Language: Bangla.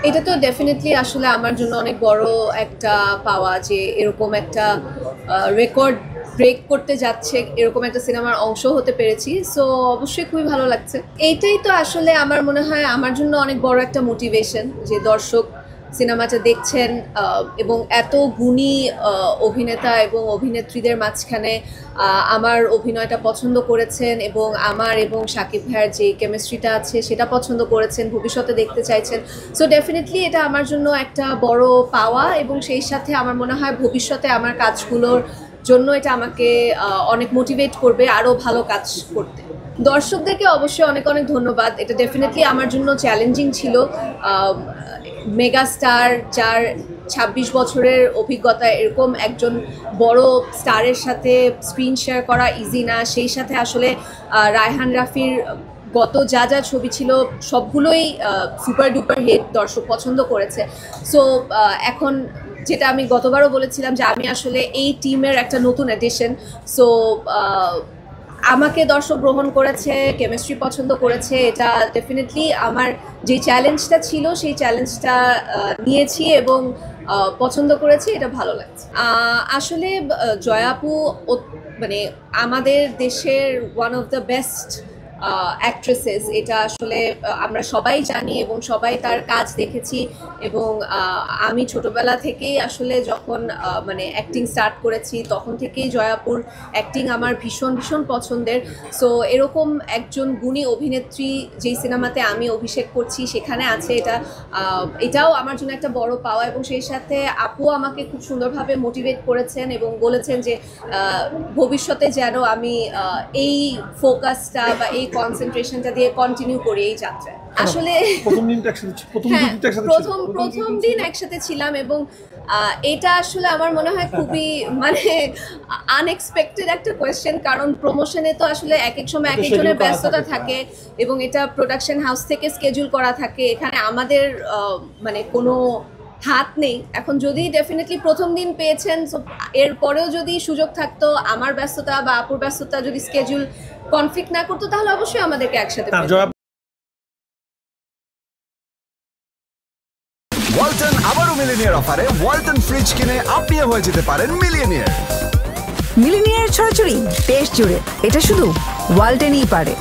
এটা তো ডেফিনেটলি আসলে আমার জন্য অনেক বড় একটা পাওয়া যে এরকম একটা রেকর্ড ব্রেক করতে যাচ্ছে, এরকম একটা সিনেমার অংশ হতে পেরেছি। সো অবশ্যই খুবই ভালো লাগছে। এইটাই তো আসলে আমার মনে হয় আমার জন্য অনেক বড় একটা মোটিভেশন যে দর্শক সিনেমাটা দেখছেন এবং এত গুণী অভিনেতা এবং অভিনেত্রীদের মাঝখানে আমার অভিনয়টা পছন্দ করেছেন এবং আমার এবং শাকিব ভাইয়ের যে কেমিস্ট্রিটা আছে সেটা পছন্দ করেছেন, ভবিষ্যতে দেখতে চাইছেন। সো ডেফিনেটলি এটা আমার জন্য একটা বড় পাওয়া এবং সেই সাথে আমার মনে হয় ভবিষ্যতে আমার কাজগুলোর জন্য এটা আমাকে অনেক মোটিভেট করবে আরও ভালো কাজ করতে। দর্শকদেরকে অবশ্যই অনেক অনেক ধন্যবাদ। এটা ডেফিনেটলি আমার জন্য চ্যালেঞ্জিং ছিল। মেগা স্টার যার ২৬ বছরের অভিজ্ঞতা, এরকম একজন বড় স্টারের সাথে স্ক্রিন শেয়ার করা ইজি না। সেই সাথে আসলে রায়হান রাফির গত যা যা ছবি ছিল সবগুলোই সুপার ডুপার হিট, দর্শক পছন্দ করেছে। সো এখন যেটা আমি গতবারও বলেছিলাম যে আমি আসলে এই টিমের একটা নতুন এডিশন। সো আমাকে দর্শক গ্রহণ করেছে, কেমিস্ট্রি পছন্দ করেছে। এটা ডেফিনেটলি আমার যে চ্যালেঞ্জটা ছিল সেই চ্যালেঞ্জটা নিয়েছি এবং পছন্দ করেছি, এটা ভালো লাগছে। আসলে জয়া আপু মানে আমাদের দেশের one of the best actresses, এটা আসলে আমরা সবাই জানি এবং সবাই তার কাজ দেখেছি। এবং আমি ছোটবেলা থেকেই আসলে যখন মানে অ্যাক্টিং স্টার্ট করেছি তখন থেকেই জয়াপুর অ্যাক্টিং আমার ভীষণ ভীষণ পছন্দের। সো এরকম একজন গুণী অভিনেত্রী যেই সিনেমাতে আমি অভিষেক করছি সেখানে আছে, এটাও আমার জন্য একটা বড় পাওয়া। এবং সেই সাথে আপু আমাকে খুব সুন্দরভাবে মোটিভেট করেছেন এবং বলেছেন যে ভবিষ্যতে যেন আমি এই ফোকাসটা বা এই কনসেন্ট্রেশনটা দিয়ে কন্টিনিউ করি এই যাত্রায়। আসলে প্রথম দিন একসাথে ছিলাম এবং এটা আসলে আমার মনে হয় খুবই মানে আনএক্সপেক্টেড একটা কোয়েশ্চেন, কারণ প্রমোশনে তো আসলে এক এক সময় এক একজনের ব্যস্ততা থাকে এবং এটা প্রোডাকশন হাউস থেকে স্কেজুল করা থাকে, এখানে আমাদের মানে কোনো হাত নেই। এখন যদি ডেফিনেটলি প্রথম দিন পেয়েছেন, এরপরেও যদি সুযোগ থাকতো, আমার ব্যস্ততা বা আপুর ব্যস্ততা যদি স্কেজুল কনফ্লিক্ট না করতো তাহলে অবশ্যই আমাদেরকে একসাথে। ওয়ালটন আবারও মিলিনিয়ার অফারে ওয়ালটন ফ্রিজ কিনে আপনিও হয়ে যেতে পারেন মিলিয়নিয়ার। মিলিনিয়ার ছড়াছড়ি দেশ জুড়ে, এটা শুধু ওয়ালটনই পারে।